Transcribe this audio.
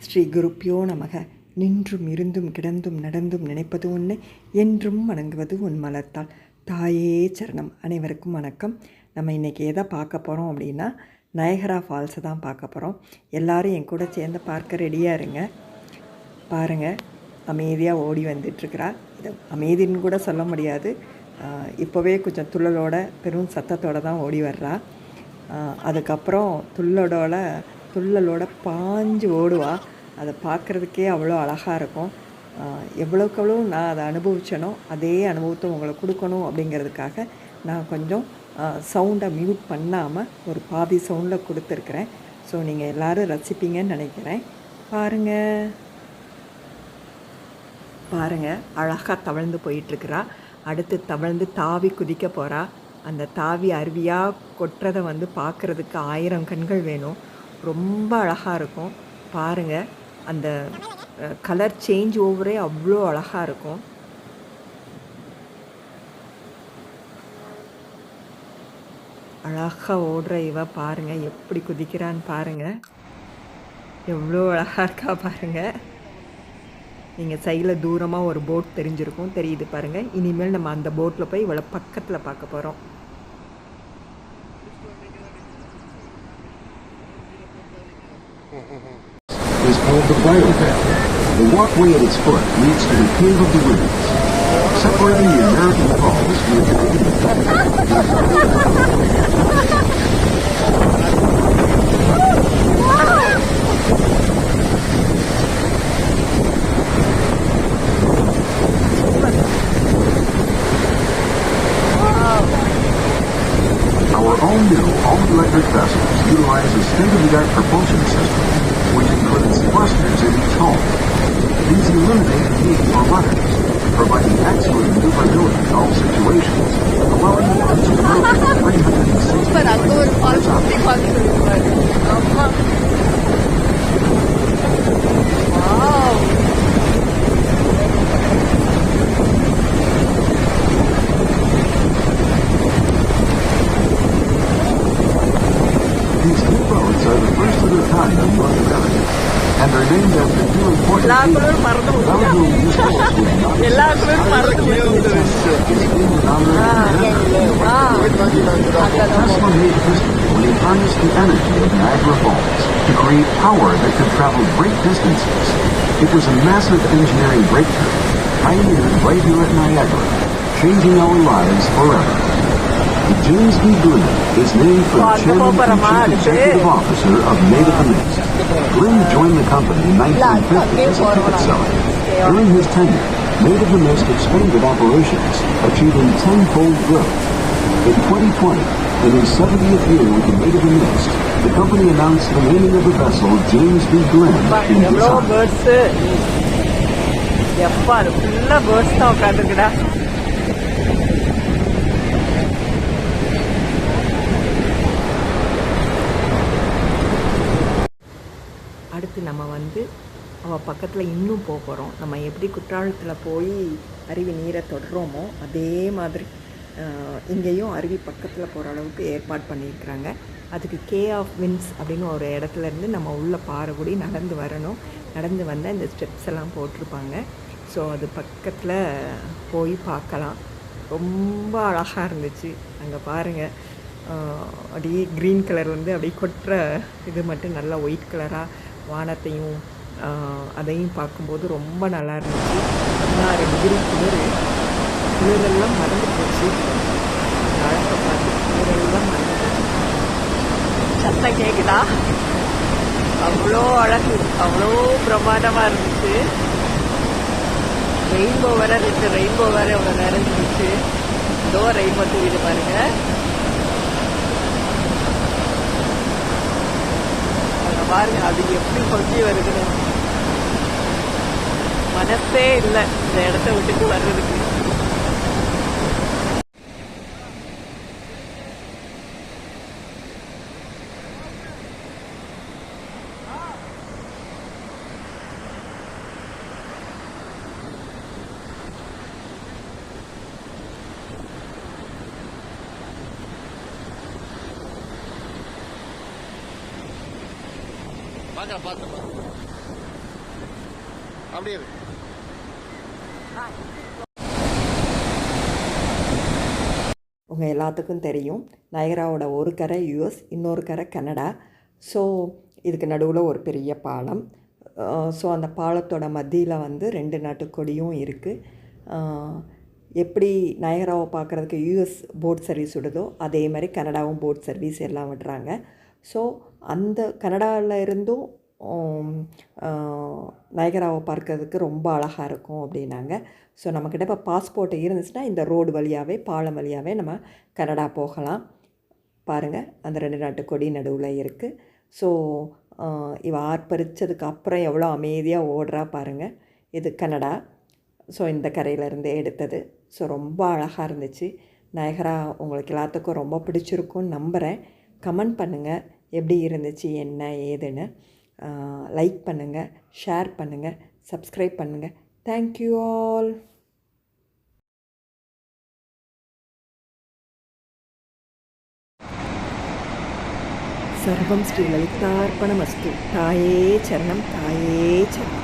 ஸ்ரீ குருப்பியோ நமக. நின்றும் இருந்தும் கிடந்தும் நடந்தும் நினைப்பது உன்னை, என்றும் வணங்குவது உன் மலர்த்தாள். தாயே சரணம். அனைவருக்கும் வணக்கம். நம்ம இன்றைக்கி எதை பார்க்க போகிறோம் அப்படின்னா, நயகரா ஃபால்ஸை தான் பார்க்க போகிறோம். எல்லோரும் என் கூட சேர்ந்து பார்க்க ரெடியாக இருங்க. பாருங்கள், அமைதியாக ஓடி வந்துட்டுருக்கிறா. இது அமைதின்னு கூட சொல்ல முடியாது, இப்போவே கொஞ்சம் துள்ளலோட பெரும் சத்தத்தோடு தான் ஓடி வர்றா. அதுக்கப்புறம் துள்ளலோட பாஞ்சு ஓடுவா. அதை பார்க்குறதுக்கே அவ்வளோ அழகாக இருக்கும். எவ்வளோக்கு எவ்வளோ நான் அதை அனுபவிச்சேனோ அதே அனுபவத்தை உங்களுக்கு கொடுக்கணும் அப்படிங்கிறதுக்காக நான் கொஞ்சம் சவுண்டை மியூட் பண்ணாமல் ஒரு பாதி சவுண்டில் கொடுத்துருக்குறேன். ஸோ நீங்கள் எல்லோரும் ரசிப்பீங்கன்னு நினைக்கிறேன். பாருங்கள், அழகாக தவழ்ந்து போயிட்டுருக்குறா. அடுத்து தவழ்ந்து தாவி குதிக்க போகிறா. அந்த தாவி அருவியாக கொட்டுறதை பார்க்குறதுக்கு 1000 கண்கள் வேணும். ரொம்ப அழகாக இருக்கும். பாருங்கள், அந்த கலர் சேஞ்ச் ஓவரே அவ்வளோ அழகாக இருக்கும். அழகாக ஓடுற இவ பாருங்கள், எப்படி குதிக்கிறான்னு பாருங்கள். எவ்வளோ அழகாக இருக்கா பாருங்கள். நீங்கள் சைடில் தூரமாக ஒரு போட் தெரியுது பாருங்கள். இனிமேல் நம்ம அந்த போட்டில் போய் இவ்வளோ பக்கத்தில் பார்க்க போகிறோம். Is called the bridle path. The walkway at its foot leads to the Cave of the Winds, separating the American Falls from the Canadian Our all-new, all-electric vessels utilize a state-of-the-art propulsion system, which includes thrusters in each hull. These eliminate the need for rudders, providing excellent maneuverability in all situations, allowing the launch to rotate 360 These new boats are the first of their kind in North America, and are named after two important people. Value these boats would not exist. Tesla made history when he harnessed the energy of Niagara Falls to create power that could travel great distances. It was a massive engineering breakthrough, pioneered right here at Niagara, changing our lives forever. The James B. Glenn is named for the chairman and chief executive officer of Native Mist. Glenn joined the company in 1950 as a ticket seller. During his tenure, Native Mist expanded operations, achieving 10-fold growth. In 2020, in his 70th year with the Native Mist, the company announced the naming of the vessel James B. Glenn in his honor. அடுத்து நம்ம அவள் பக்கத்தில் இன்னும் போகிறோம். நம்ம எப்படி குற்றாலத்தில் போய் அருவி நீரை தொடுறோமோ அதே மாதிரி இங்கேயும் அருவி பக்கத்தில் போகிற அளவுக்கு ஏற்பாடு பண்ணியிருக்கிறாங்க. அதுக்கு கே ஆஃப் வின்ஸ் அப்படின்னு ஒரு இடத்துலேருந்து நம்ம உள்ள பாறைகுடி நடந்து வரணும். நடந்து வந்தால் இந்த ஸ்டெப்ஸ் எல்லாம் போட்டிருப்பாங்க. ஸோ அது பக்கத்தில் போய் பார்க்கலாம். ரொம்ப அழகாக இருந்துச்சு. அங்கே பாருங்கள், அப்படியே க்ரீன் கலர் அப்படியே கொட்டுற இது மட்டும் நல்லா ஒயிட் கலராக வானத்தையும் அதையும் பார்க்கும்போது ரொம்ப நல்லா இருந்துச்சு. 16 டிகிரி குளிரெல்லாம் மறந்து போச்சு. அழகை பார்த்து குளிரெல்லாம் மறந்து போச்சு. சத்தம் கேட்குதா? அவ்வளோ அழகு, அவ்வளோ பிரமாண்டமாக இருந்துச்சு. ரெயின்போ வேறு 2 ரெயின்போ வேறு அவ்வளோ நேரம் இருந்துச்சு. இதோ ரெயின்போ தூக்கிட்டு பாருங்கள். பாருங்க, அது எப்படி கொட்டி வருதுன்னு மனசே இல்லை இந்த இடத்த விட்டுட்டு வர்றதுக்கு. பார்த்து அப்படியே இருக்கு. உங்கள் எல்லாத்துக்கும் தெரியும் நயகராவோட ஒரு கரை யூஎஸ், இன்னொரு கரை கனடா. ஸோ இதுக்கு நடுவில் ஒரு பெரிய பாலம். ஸோ அந்த பாலத்தோட மத்தியில் வந்து 2 நாட்டு கொடியும் இருக்குது. எப்படி நயகராவை பார்க்குறதுக்கு யூஎஸ் போட் சர்வீஸ் விடுதோ அதே மாதிரி கனடாவும் போட் சர்வீஸ் எல்லாம் விடுறாங்க. ஸோ அந்த கனடாவில் இருந்தும் நயகராவை பார்க்கறதுக்கு ரொம்ப அழகாக இருக்கும் அப்படின்னாங்க. ஸோ நம்மக்கிட்ட இப்போ பாஸ்போர்ட் இருந்துச்சுன்னா இந்த ரோடு வழியாகவே பாலம் வழியாகவே நம்ம கனடா போகலாம். பாருங்கள், அந்த 2 நாட்டு கொடி நடுவில் இருக்குது. ஸோ இவ ஆர்ப்பரித்ததுக்கு அப்புறம் எவ்வளோ அமைதியாக ஓடுறா பாருங்கள். இது கனடா. ஸோ இந்த கரையிலேருந்து எடுத்தது. ஸோ ரொம்ப அழகாக இருந்துச்சு. நயகரா உங்களுக்கு எல்லாத்துக்கும் ரொம்ப பிடிச்சிருக்குன்னு நம்புகிறேன். கமெண்ட் பண்ணுங்கள் எப்படி இருந்துச்சு என்ன ஏதுன்னு. லைக் பண்ணுங்கள், ஷேர் பண்ணுங்கள், சப்ஸ்கிரைப் பண்ணுங்கள். Thank you all. சர்வம் ஸ்ரீ லலிதார்ப்பணமஸ்து. தாயே சரணம், தாயே சரணம்.